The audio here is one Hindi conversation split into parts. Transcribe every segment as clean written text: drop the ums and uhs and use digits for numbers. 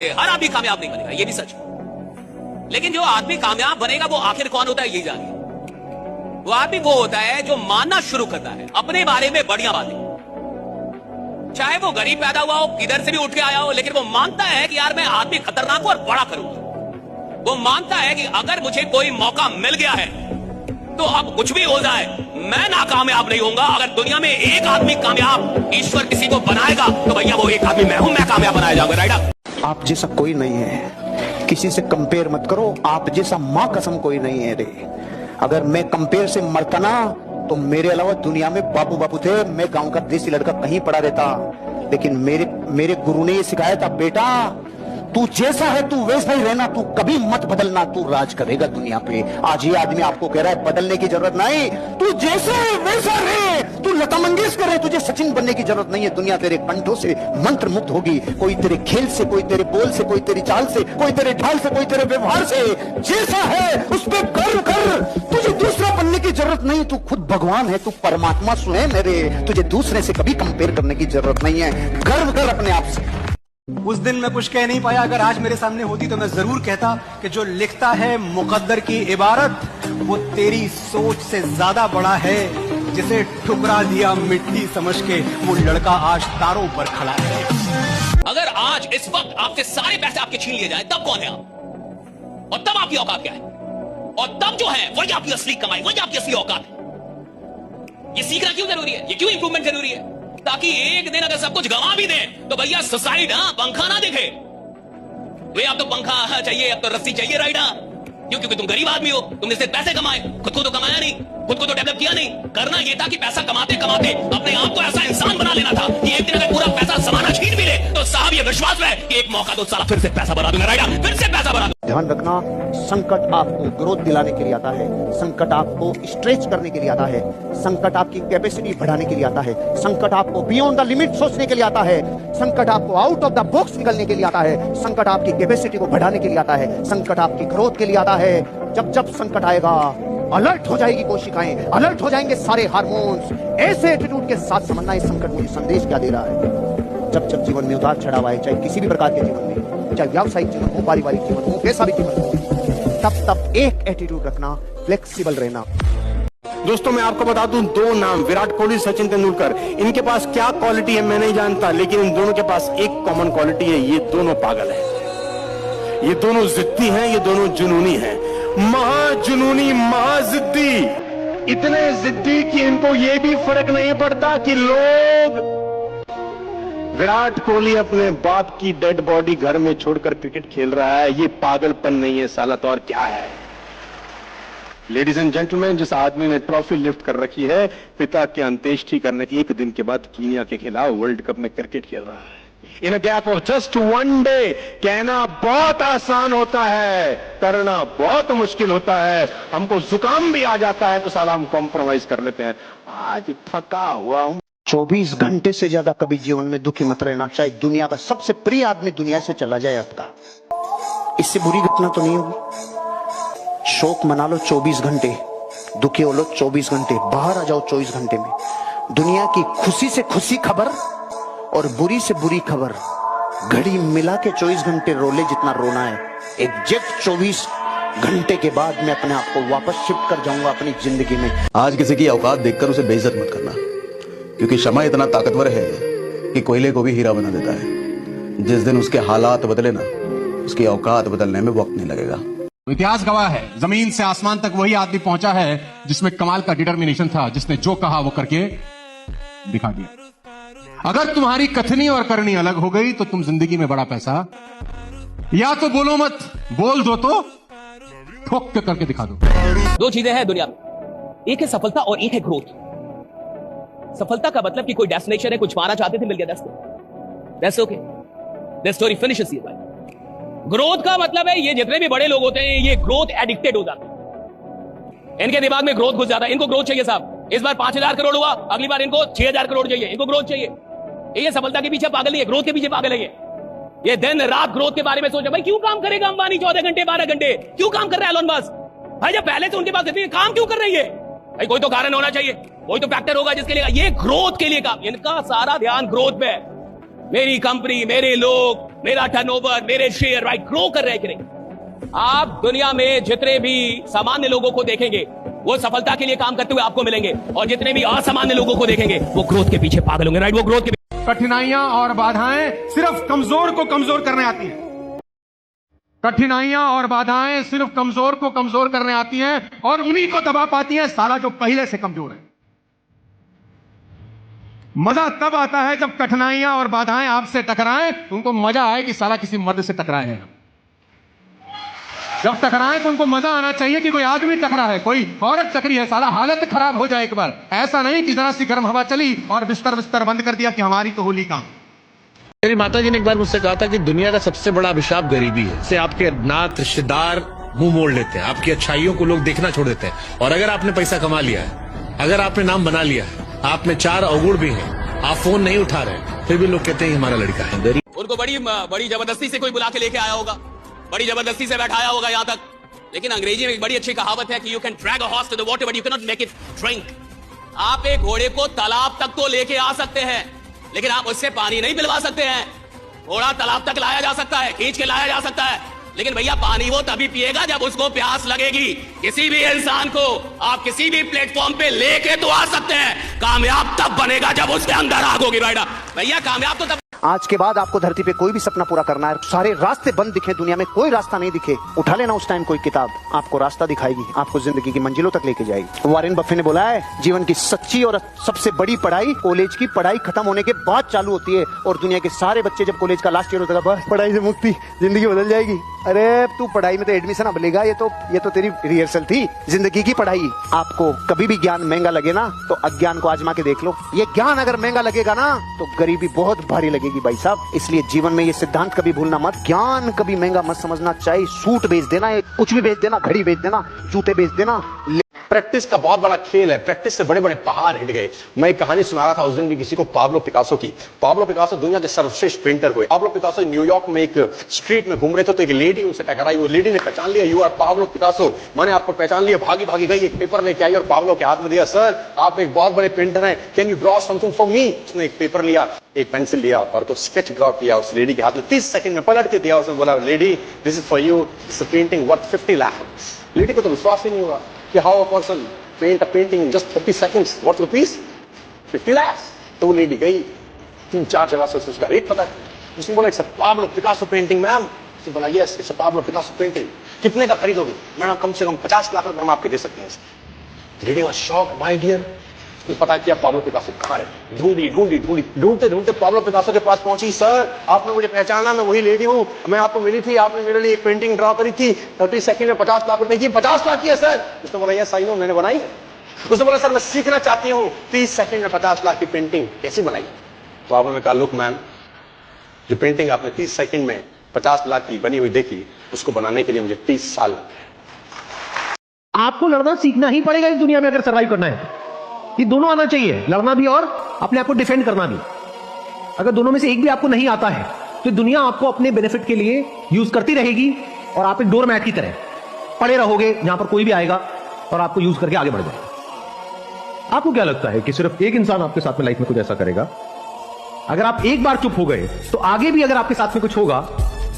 हर आदमी कामयाब नहीं बनेगा, ये भी सच है। लेकिन जो आदमी कामयाब बनेगा वो आखिर कौन होता है, यही जानिए। वो आदमी वो होता है जो मानना शुरू करता है अपने बारे में बढ़िया बातें। चाहे वो गरीब पैदा हुआ हो, किधर से भी उठ के आया हो, लेकिन वो मानता है कि यार मैं आदमी खतरनाक हूं और बड़ा करूंगा। वो मानता है कि अगर मुझे कोई मौका मिल गया है तो अब कुछ भी हो जाए मैं नाकामयाब नहीं होऊंगा। अगर दुनिया में एक आदमी कामयाब ईश्वर किसी को बनाएगा तो भैया वो एक आदमी मैं हूं, मैं कामयाब बनाया जाऊंगा। राइट? आप जैसा कोई नहीं है, किसी से कंपेयर मत करो। आप जैसा मां कसम कोई नहीं है रे। अगर मैं कंपेयर से मरता ना तो मेरे अलावा दुनिया में बाबू बाबू थे। मैं गांव का देसी लड़का कहीं पड़ा रहता, लेकिन मेरे गुरु ने ये सिखाया था, बेटा तू जैसा है तू वैसा ही रहना, तू कभी मत बदलना, तू राज करेगा दुनिया पे। आज ये आदमी आपको कह रहा है बदलने की जरूरत नहीं, तू जैसे है वैसा रहे। तू लता मंगेशकर है, तुझे सचिन बनने की जरूरत नहीं है। दुनिया तेरे कंठों से मंत्र मुक्त होगी। कोई तेरे खेल से, कोई तेरे बोल से, कोई तेरी चाल से, कोई तेरे ढाल से, कोई तेरे व्यवहार से। जैसा है उस पर गर्व कर। तुझे दूसरा बनने की जरूरत नहीं, तू खुद भगवान है, तू परमात्मा स्वयं है रे। तुझे दूसरे से कभी कंपेयर करने की जरूरत नहीं है। गर्व कर अपने आप से। उस दिन मैं कुछ कह नहीं पाया, अगर आज मेरे सामने होती तो मैं जरूर कहता कि जो लिखता है मुकद्दर की इबारत वो तेरी सोच से ज्यादा बड़ा है। जिसे ठुकरा दिया मिट्टी समझ के वो लड़का आज तारों पर खड़ा है। अगर आज इस वक्त आपसे सारे पैसे आपके छीन लिए जाए तब कौन है आप, और तब आपकी औकात क्या है, और तब जो है वही आपकी असली कमाई, वही आपकी असली औकात है। ये सीखना क्यों जरूरी है, ये क्यों इंप्रूवमेंट जरूरी है? ताकि एक दिन अगर सब कुछ गंवा भी दे तो भैया सुसाइड पंखा ना दिखे। वे अब तो पंखा चाहिए, अब तो रस्सी चाहिए। राइट? क्यों? क्योंकि तुम गरीब आदमी हो, तुमने सिर्फ पैसे कमाए, खुद को तो कमाया नहीं, खुद को तो डेवलप किया नहीं। करना यह था कि पैसा कमाते कमाते अपने आप को ऐसा इंसान बना लेना था कि एक दिन अगर पूरा पैसा समाना छीन भी ले तो साहब ये विश्वास है कि एक मौका तो साला फिर से पैसा बना दूंगा। राइट? फिर से पैसा बना दूंगा। ध्यान रखना, संकट आपको ग्रोथ दिलाने के लिए आता है, संकट आपको स्ट्रेच करने के लिए आता है, संकट आपकी कैपेसिटी बढ़ाने के लिए आता है, संकट आपको बियॉन्ड द लिमिट सोचने के लिए आता है, संकट आपको आउट ऑफ द बॉक्स निकलने के लिए आता है, संकट आपकी कैपेसिटी को बढ़ाने के लिए आता है, संकट आपकी ग्रोथ के लिए आता है। जब जब संकट आएगा अलर्ट हो जाएगी कोशिकाएं, अलर्ट हो जाएंगे सारे हार्मोन्स। ऐसे एटीट्यूड के साथ समझना इस संकट मुझे संदेश क्या दे रहा है। जब जब जीवन में उतार चढ़ाव आए, चाहे किसी भी प्रकार के जीवन में, चाहे व्यावसायिक जीवन हो, पारिवारिक जीवन हो, कैसा भी जीवन हो, तब तब एक एटीट्यूड रखना, फ्लेक्सिबल रहना। दोस्तों मैं आपको बता दूं, दो नाम विराट कोहली, सचिन तेंदुलकर, इनके पास क्या क्वालिटी है मैं नहीं जानता, लेकिन इन दोनों के पास एक कॉमन क्वालिटी है, ये दोनों पागल हैं, ये दोनों जिद्दी हैं, ये दोनों जुनूनी हैं, महाजुनूनी, महाजिद्दी। इतने जिद्दी कि इनको ये भी फर्क नहीं पड़ता कि लोग विराट कोहली अपने बाप की डेड बॉडी घर में छोड़कर क्रिकेट खेल रहा है। ये पागलपन नहीं है साला, तो और क्या है? लेडीज एंड जेंटलमैन, जिस आदमी ने ट्रॉफी लिफ्ट कर रखी है पिता के अंत्येष्टि करने के एक दिन के बाद कीनिया के खिलाफ वर्ल्ड कप में क्रिकेट खेल रहा है, in a gap of just one day. कहना बहुत आसान होता है, करना बहुत मुश्किल होता है। हमको जुकाम भी आ जाता है तो साला हम कॉम्प्रोमाइज कर लेते हैं। आज थका हुआ हूं। 24 घंटे से ज्यादा कभी जीवन में दुखी मत रहना, चाहे दुनिया का सबसे प्रिय आदमी दुनिया से चला जाए आपका। इससे बुरी घटना तो नहीं होगी। शोक मना लो 24 घंटे, दुखी हो लो 24 घंटे, बाहर आ जाओ 24 घंटे में। दुनिया की खुशी से खुशी खबर और बुरी से बुरी खबर घड़ी मिला के 24 घंटे रोले जितना रोना है। एग्जैक्ट 24 घंटे के बाद मैं अपने आप को वापस शिफ्ट कर जाऊंगा अपनी जिंदगी में। आज किसी की औकात देखकर उसे बेइज्जत मत करना, क्योंकि क्षमा इतना ताकतवर है कि कोयले को भी हीरा बना देता है। जिस दिन उसके हालात बदले ना, उसकी औकात बदलने में वक्त नहीं लगेगा। इतिहास गवाह है, जमीन से आसमान तक वही आदमी पहुंचा है जिसमें कमाल का डिटर्मिनेशन था, जिसने जो कहा वो करके दिखा दिया। अगर तुम्हारी कथनी और करनी अलग हो गई तो तुम जिंदगी में बड़ा पैसा या तो बोलो मत, बोल दो तो ठोक के करके दिखा दो। दो चीजें हैं दुनिया में, एक है सफलता और एक है ग्रोथ। सफलता का मतलब कि कोई डेस्टिनेशन है, कुछ पाना चाहते थे, मिल गया, that's okay, that story finishes here. Growth का मतलब है ये जितने भी बड़े लोग होते हैं ये ग्रोथ एडिक्टेड हो जाते हैं। इनके दिमाग में ग्रोथ घुस जाता है। इनको ग्रोथ चाहिए साहब, इस बार 5000 करोड़ हुआ, अगली बार इनको 6000 करोड़ चाहिए, इनको ग्रोथ चाहिए। ये सफलता के पीछे पागल नहीं है, ग्रोथ के पीछे पागल है। ये दिन रात ग्रोथ के बारे में सोच रहे। भाई क्यों काम करेगा अंबानी 14 घंटे 12 घंटे, क्यों काम कर रहा है एलन मस्क? भाई जब पहले से उनके पास इतनी काम क्यों कर रही है? भाई कोई तो कारण होना चाहिए, कोई तो फैक्टर होगा जिसके लिए ये ग्रोथ के लिए काम। इनका सारा ध्यान ग्रोथ पे है। मेरी कंपनी, मेरे लोग, मेरा टर्नओवर, मेरे शेयर राइट ग्रो कर रहे हैं कि नहीं? आप दुनिया में जितने भी सामान्य लोगों को देखेंगे वो सफलता के लिए काम करते हुए आपको मिलेंगे, और जितने भी असामान्य लोगों को देखेंगे वो ग्रोथ के पीछे पागल होंगे, राइट? वो ग्रोथ के कठिनाइयां और बाधाएं सिर्फ कमजोर को कमजोर करने आती हैं। कठिनाइयां और बाधाएं सिर्फ कमजोर को कमजोर करने आती हैं, और उन्हीं को दबा पाती हैं साला जो पहले से कमजोर है। मजा तब आता है जब कठिनाइयां और बाधाएं आपसे टकराएं, तो उनको मजा आए कि साला किसी मर्द से टकराए हैं। जब टकराए तो उनको मजा आना चाहिए कि कोई आदमी टकरा है, कोई औरत टकरी है, साला हालत खराब हो जाए एक बार। ऐसा नहीं कि जरा सी गर्म हवा चली और बिस्तर बंद कर दिया कि हमारी तो होली काम। मेरी माता जी ने एक बार मुझसे कहा था कि दुनिया का सबसे बड़ा अभिशाप गरीबी है। इससे आपके नात रिश्तेदार मुंह मोड़ लेते हैं, आपकी अच्छाइयों को लोग देखना छोड़ देते हैं। और अगर आपने पैसा कमा लिया है, अगर आपने नाम बना लिया है, आप में 4 अवगुण भी हैं, आप फोन नहीं उठा रहे, फिर भी लोग कहते हैं हमारा लड़का है गरीब। उनको बड़ी जबरदस्ती से कोई बुला के लेके आया होगा, बड़ी जबरदस्ती से बैठाया होगा यहां तक। लेकिन अंग्रेजी में एक बड़ी अच्छी कहावत है कि you can drag a horse to the water but you can not make it drink. आप एक घोड़े को तालाब तक तो लेके आ सकते हैं, लेकिन आप उससे पानी नहीं पिलवा सकते हैं। घोड़ा तालाब तक लाया जा सकता है, खींच के लाया जा सकता है, लेकिन भैया पानी वो तभी पिएगा जब उसको प्यास लगेगी। किसी भी इंसान को आप किसी भी प्लेटफॉर्म पे लेके तो आ सकते हैं, कामयाब तब बनेगा जब उसके अंदर आग होगी। भैया कामयाब तो तब। आज के बाद आपको धरती पे कोई भी सपना पूरा करना है, सारे रास्ते बंद दिखे, दुनिया में कोई रास्ता नहीं दिखे, उठा लेना उस टाइम कोई किताब, आपको रास्ता दिखाएगी, आपको जिंदगी की मंजिलों तक लेके जाएगी। वॉरेन बफे ने बोला है, जीवन की सच्ची और सबसे बड़ी पढ़ाई कॉलेज की पढ़ाई खत्म होने के बाद चालू होती है। और दुनिया के सारे बच्चे जब कॉलेज का लास्ट ईयर होता है, बस पढ़ाई से मुक्ति, जिंदगी बदल जाएगी। अरे तू पढ़ाई में तो एडमिशन अब लेगा, ये तो तेरी रिहर्सल थी। जिंदगी की पढ़ाई। आपको कभी भी ज्ञान महंगा लगे ना, तो अज्ञान को आजमा के देख लो। ये ज्ञान अगर महंगा लगेगा ना, तो गरीबी बहुत भारी लगेगी भाई साहब। इसलिए जीवन में ये सिद्धांत कभी भूलना मत, ज्ञान कभी महंगा मत समझना। चाहे सूट बेच देना, कुछ भी बेच देना, घड़ी बेच देना, जूते बेच देना। प्रैक्टिस का बहुत बड़ा खेल है, प्रैक्टिस से बड़े बड़े पहाड़ हिट गए। मैं एक कहानी सुना रहा था उस दिन भी किसी को, पाब्लो पिकासो की। पाब्लो पिकासो दुनिया के सर्वश्रेष्ठ पेंटर हुए। पाब्लो पिकासो न्यूयॉर्क में एक स्ट्रीट में घूम रहे थे, तो एक लेडी उनसे टकराई। वो लेडी ने पहचान लिया, यू आर पाब्लो पिकासो, मैंने आपको पहचान लिया। भागी भागी गई, एक पेपर लेके आई और पाब्लो के हाथ में दिया। सर आप एक बहुत बड़े पेंटर हैं, can you draw something for me? उसने एक पेपर लिया, एक पेंसिल लिया और तो स्केच ड्रॉ किया उस लेडी के हाथ में। 30 सेकंड में पलट के दिया। उसने बोला, lady this is for you, it's a painting worth 50 lakh. Lady को तो विश्वास ही नहीं हुआ कि how a person paint a painting in just 30 seconds. What's the piece? 50 lakhs. तो वो लेडी गई, 3-4 जगह से उसका रेट पता है। उसने बोला, it's a Pablo Picasso painting, ma'am. उसने बोला, yes, it's a Pablo Picasso painting. कितने का खरीदोगे? मैडम कम से कम 50 लाख रुपए हम आपके दे सकते हैं। Lady was shocked, my dear. उसने पता किया पाब्लो पिकासो कहाँ है। ढूंढते पाब्लो पिकासो के पास पहुंची। सर आपने मुझे पहचाना, मैं वही लेडी हूँ, मैं आपको मिली थी, आपने मेरे लिए एक पेंटिंग ड्रॉ करी थी, 30 सेकंड में 50 लाख रुपए की। 50 लाख की है सर? उसने बोला, यस आई नो, मैंने बनाई। उसने बोला, सर मैं सीखना चाहती हूँ 30 सेकंड में 50 लाख की पेंटिंग कैसे बनाई? तो आपने कहा, लुक मैम, जो पेंटिंग आपने 30 सेकंड में 50 लाख की बनी हुई देखी, उसको बनाने के लिए मुझे 30 साल। आपको लड़ना सीखना ही पड़ेगा इस दुनिया में अगर सरवाइव करना है। ये दोनों आना चाहिए, लड़ना भी और अपने आप को डिफेंड करना भी। अगर दोनों में से एक भी आपको नहीं आता है, तो दुनिया आपको अपने बेनिफिट के लिए यूज करती रहेगी और आप एक डोरमैट की तरह पड़े रहोगे जहां पर कोई भी आएगा और आपको यूज करके आगे बढ़ जाएगा। आपको क्या लगता है कि सिर्फ एक इंसान आपके साथ में लाइफ में कुछ ऐसा करेगा? अगर आप एक बार चुप हो गए, तो आगे भी अगर आपके साथ में कुछ होगा,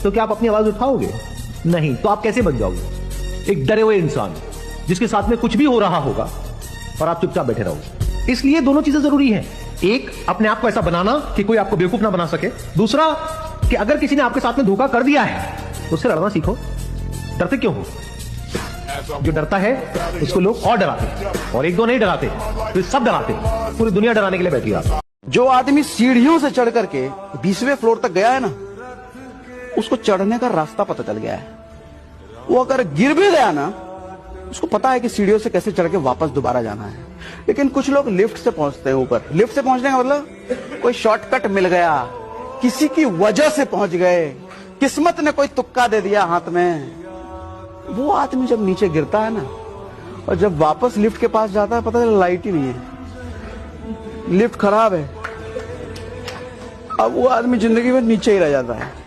तो क्या आप अपनी आवाज उठाओगे? नहीं। तो आप कैसे बन जाओगे? एक डरे हुए इंसान जिसके साथ में कुछ भी हो रहा होगा और आप चुपचाप बैठे रहोगे। इसलिए दोनों चीजें जरूरी हैं। एक, अपने आप को ऐसा बनाना कि कोई आपको बेवकूफ ना बना सके। दूसरा, कि अगर किसी ने आपके साथ में धोखा कर दिया है, तो उससे लड़ना सीखो। डरते क्यों हो? जो डरता है उसको लोग और डराते हैं, और एक दो नहीं डराते, तो सब डराते हैं। पूरी दुनिया डराने के लिए बैठी है। जो आदमी सीढ़ियों से चढ़ करके 20वें फ्लोर तक गया है ना, उसको चढ़ने का रास्ता पता चल गया है। वो अगर गिर भी गया ना, उसको पता है कि सीढ़ियों से कैसे चढ़ के वापस दोबारा जाना है। लेकिन कुछ लोग लिफ्ट से पहुंचते हैं ऊपर। लिफ्ट से पहुंचने का मतलब कोई शॉर्टकट मिल गया, किसी की वजह से पहुंच गए, किस्मत ने कोई तुक्का दे दिया हाथ में। वो आदमी जब नीचे गिरता है ना, और जब वापस लिफ्ट के पास जाता है, पता है लाइट ही नहीं है, लिफ्ट खराब है। अब वो आदमी जिंदगी में नीचे ही रह जाता है,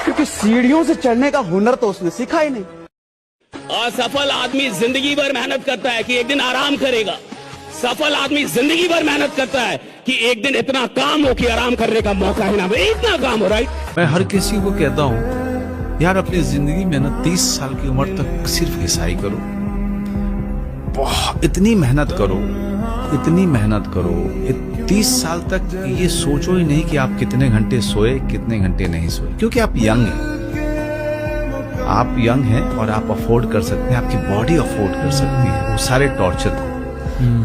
क्योंकि सीढ़ियों से चढ़ने का हुनर तो उसने सीखा ही नहीं। असफल आदमी जिंदगी भर मेहनत करता है कि एक दिन आराम करेगा। सफल आदमी जिंदगी भर मेहनत करता है कि एक दिन इतना काम हो कि आराम करने का मौका है ना भाई, इतना काम हो रहा है। मैं हर किसी को कहता हूं यार अपनी जिंदगी में ना 30 साल की उम्र तक सिर्फ हिसाई करो, बहुत इतनी मेहनत करो, इतनी मेहनत करो। 30 साल तक ये सोचो ही नहीं कि आप कितने घंटे सोए, कितने घंटे नहीं सोए, क्योंकि आप यंग हैं। आप यंग हैं और आप अफोर्ड कर सकते हैं, आपकी बॉडी अफोर्ड कर सकती है वो सारे टॉर्चर को।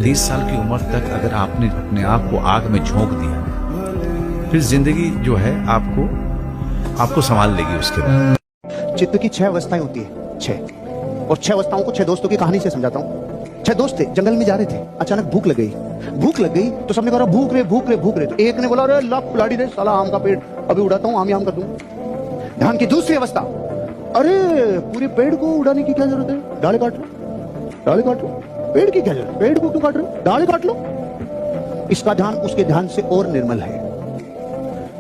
30 साल की उम्र तक अगर आपने अपने आप को आग में झोंक दिया, फिर जिंदगी जो है आपको संभाल लेगी उसके बाद। चित्त की 6 अवस्थाएं होती है, 6, और 6 अवस्थाओं को 6 दोस्तों की कहानी से समझाता हूँ। 6 दोस्त थे, जंगल में जा रहे थे, अचानक भूख लग गई तो सबने कहा भूख रहे। तो एक ने बोला अरे ला खिलाड़ी दे साला, आम का पेड़ अभी उड़ाता हूँ, आम ही आम कर दूं। ध्यान की दूसरी अवस्था, अरे पूरे पेड़ को उड़ाने की क्या जरूरत है, डाले काट लो। पेड़ की क्या जरूरत, पेड़ को क्यों काट रहे हो, डाले काट लो। इसका ध्यान उसके ध्यान से और निर्मल है।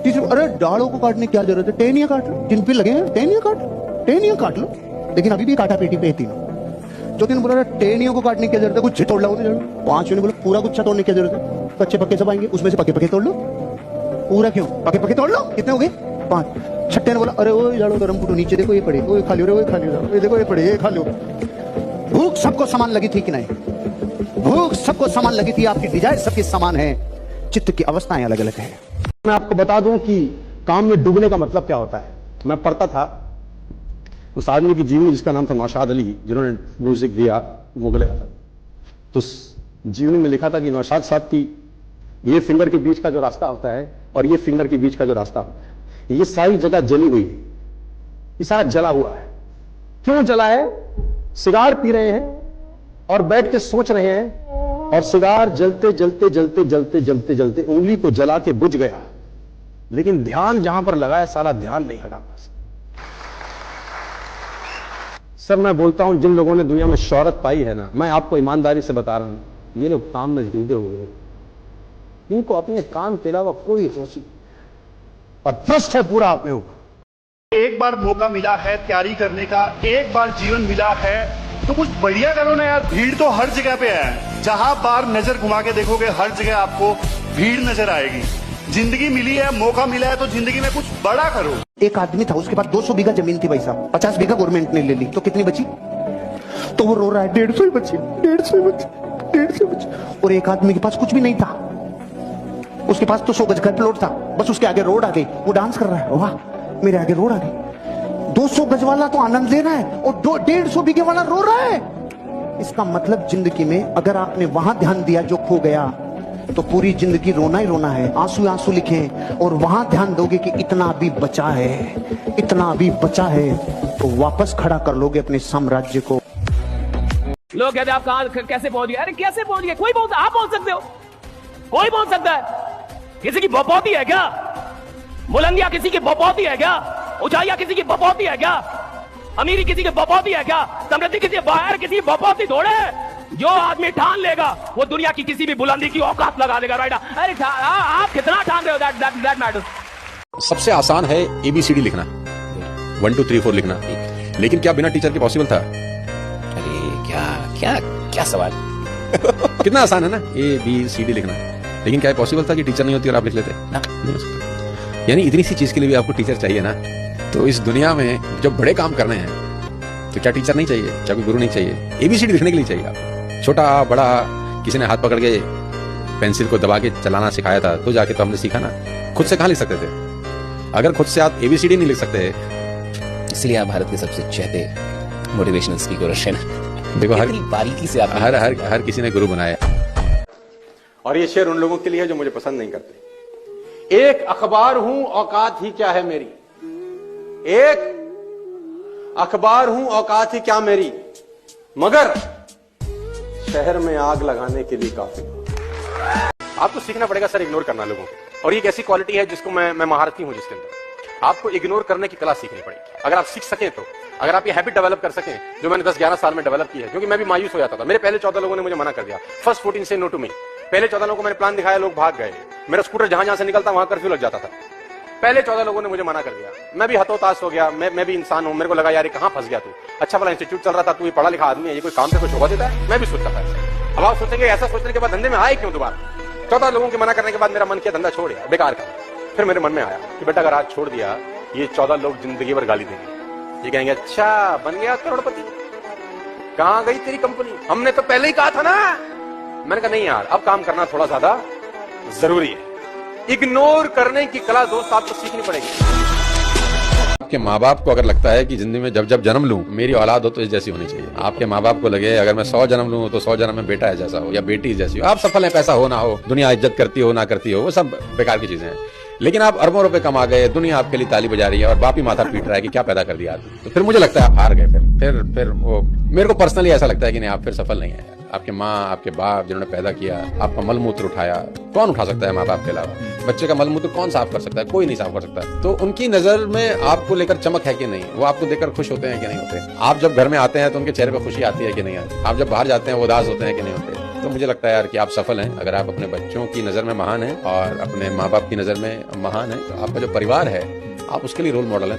तीसरे, अरे डालों को काटने की क्या जरूरत है, टहनियां काट लो, जिन पे लगे हैं टहनियां काट लो, लेकिन अभी भी काटा पेटी पे तीनों। चौथे ने बोला टहनियों को काटने की क्या जरूरत है, कुछ तोड़ लो। 5वें ने बोला पूरा गुच्छा तोड़ने की जरूरत है, कच्चे पक्के सब आएंगे, उसमें से पक्के तोड़ लो। पूरा क्यों, पक्के तोड़ लो। कितने हो गए, 5। 6ठे ने बोला अरे वो जाड़ो गरम फुटो नीचे देखो ये पड़े, वो खा लो, ये देखो ये पड़े, ये खा लो। भूख सबको समान लगी थी कि नहीं, भूख सबको समान लगी थी, आपकी डिजायर सबकी समान है, चित्त की अवस्थाएं अलग अलग है। मैं आपको बता दूं कि काम में डूबने का मतलब क्या होता है। मैं पढ़ता था उस आदमी की जीवनी जिसका नाम था नौशाद अली, जिन्होंने म्यूजिक दिया मुगल, तो जीवनी में लिखा था कि नौशाद साहब की ये फिंगर के बीच का जो रास्ता होता है और ये फिंगर के बीच का जो रास्ता होता है, ये सारी जगह जली हुई है, ये सारा जला हुआ है। क्यों जला है, सिगार पी रहे हैं और बैठ के सोच रहे हैं, और सिगार जलते उंगली को जला के बुझ गया, लेकिन ध्यान जहां पर लगा है सारा ध्यान नहीं हटा। सर मैं बोलता हूं जिन लोगों ने दुनिया में शोहरत पाई है ना, मैं आपको ईमानदारी से बता रहा हूं, ये लोग काम में डूबे हुए हैं, इनको अपने काम के अलावा कोई रोशी और ट्रस्ट है पूरा अपने ऊपर। एक बार मौका मिला है तैयारी करने का, एक बार जीवन मिला है तो कुछ बढ़िया करो ना यार। भीड़ तो हर जगह पे है, जहां बार नजर घुमा के देखोगे हर जगह आपको भीड़ नजर आएगी। जिंदगी मिली है, मौका मिला है तो जिंदगी में कुछ बड़ा करो। एक आदमी था, उसके पास 200 बीघा जमीन थी भाई साहब, 50 बीघा गवर्नमेंट ने ले ली, तो कितनी बची, तो वो रो रहा है 150 बची। और एक आदमी के पास कुछ भी नहीं था, उसके पास तो 100 गज का प्लॉट था, बस उसके आगे रोड आ गई, वो डांस कर रहा है, वाह मेरे आगे रोड आ गई। 200 गज वाला तो आनंद ले रहा है और 150 बीघे वाला रो रहा है। इसका मतलब जिंदगी में अगर आपने वहां ध्यान दिया जो खो गया, तो पूरी जिंदगी रोना ही रोना है, आंसू लिखें, और वहां ध्यान दोगे कि इतना अभी बचा है, तो वापस खड़ा कर लोगे अपने साम्राज्य को। लोग कहते हैं आप कहां कैसे पहुंच गए, अरे कैसे पहुंच गए, कोई बोलता, आप पहुंच सकते हो, कोई पहुंच सकता है। किसी की बपौती है क्या, बुलंदियां किसी की बपौती है क्या, ऊंचाइयां किसी की बपौती है क्या, अमीरी किसी की बपौती है क्या, समृद्धि किसी बाहर किसी की बपौती थोड़े है। जो आदमी ठान लेगा वो दुनिया की किसी भी बुलंदी की औकात लगा देगा। राइट, अरे आप कितना ठान रहे हो, दैट मैटर्स। सबसे आसान है ABCD लिखना, 1 2 3 4 लिखना, लेकिन क्या बिना टीचर के पॉसिबल था? अरे क्या सवाल कितना आसान है ना ABCD लिखना, लेकिन क्या पॉसिबल था कि टीचर नहीं होती और आप लिख लेते ना? यानी इतनी सी चीज के लिए भी आपको टीचर चाहिए ना। तो इस दुनिया में जब बड़े काम करने हैं तो क्या टीचर नहीं चाहिए, क्या कोई गुरु नहीं चाहिए? ABCD लिखने के लिए चाहिए आपको। छोटा बड़ा किसी ने हाथ पकड़ के पेंसिल को दबा के चलाना सिखाया था तो जाके तो हमने सीखा ना, खुद से कहां लिख सकते थे? अगर खुद से आप ABCD नहीं लिख सकते, इसलिए आप भारत के सबसे चहेते मोटिवेशनल स्पीकर हैं। देखो हर बारीकी से आप हर किसी ने गुरु बनाया। और ये शेर उन लोगों के लिए है जो मुझे पसंद नहीं करते। एक अखबार हूं औकात ही क्या है मेरी, एक अखबार हूं औकात ही क्या मेरी, मगर शहर में आग लगाने के लिए काफी। आपको सीखना पड़ेगा सर इग्नोर करना लोगों को, और ये एक ऐसी क्वालिटी है जिसको मैं महारथी हूं, जिसके अंदर आपको इग्नोर करने की कला सीखनी पड़ेगी। अगर आप सीख सकें तो, अगर आप ये हैबिट डेवलप कर सकें जो मैंने 10-11 साल में डेवलप की है, क्योंकि मैं भी मायूस हो जाता था। मेरे पहले 14 लोगों ने मुझे मना कर दिया, फर्स्ट 14 से नो टू मी। पहले 14 लोगों को मैंने प्लान दिखाया, लोग भाग गए। मेरा स्कूटर जहां से निकलता वहां कर्फ्यू लग जाता था। पहले 14 लोगों ने मुझे मना कर दिया, मैं भी हतोताश हो गया। मैं भी इंसान हूं, मेरे को लगा यार ये कहां फंस गया तू, अच्छा वाला इंस्टीट्यूट चल रहा था, तू ये पढ़ा लिखा आदमी है, ये कोई काम से कुछ होगा देता है। मैं भी सोचता था। अब आप सोचेंगे ऐसा सोचने के बाद धंधे में आए क्यों दोबारा? 14 लोगों के मना करने के बाद मेरा मन किया धंधा छोड़ दिया, बेकार का। फिर मेरे मन में आया कि बेटा अगर आज छोड़ दिया, ये 14 लोग जिंदगी भर गाली देंगे। ये कहेंगे अच्छा बन गया करोड़पति, कहां गई तेरी कंपनी, हमने तो पहले ही कहा था ना। मैंने कहा नहीं यार, अब काम करना थोड़ा ज्यादा जरूरी है। इग्नोर करने की कला दोस्त आपको सीखनी पड़ेगी। आपके माँ बाप को अगर लगता है कि जिंदगी में जब जब जन्म लूं मेरी औलाद हो तो इस जैसी होनी चाहिए, आपके माँ बाप को लगे अगर मैं 100 जन्म लूं तो 100 जन्म में बेटा है जैसा हो या बेटी जैसी हो। आप सफल हैं, पैसा हो ना हो, दुनिया इज्जत करती हो ना करती हो, वो सब बेकार की चीजें हैं। लेकिन आप अरबों रुपए कमा गए, दुनिया आपके लिए ताली बजा रही है और बाप ही माथा पीट रहा है कि क्या पैदा कर दिया आदमी, तो फिर मुझे लगता है आप हार गए। फिर वो मेरे को पर्सनली ऐसा लगता है कि नहीं, आप फिर सफल नहीं है। आपके माँ आपके बाप जिन्होंने पैदा किया, आपका मलमूत्र उठाया, कौन उठा सकता है माँ बाप के अलावा? बच्चे का मलमूत्र कौन साफ कर सकता है? कोई नहीं साफ कर सकता। तो उनकी नजर में आपको लेकर चमक है कि नहीं, वो आपको देखकर खुश होते हैं कि नहीं होते? आप जब घर में आते हैं तो उनके चेहरे पर खुशी आती है कि नहीं आती? आप जब बाहर जाते हैं वो उदास होते हैं कि नहीं होते? तो मुझे लगता है यार कि आप सफल हैं अगर आप अपने बच्चों की नजर में महान हैं और अपने माँ बाप की नजर में महान हैं। तो आपका जो परिवार है आप उसके लिए रोल मॉडल हैं।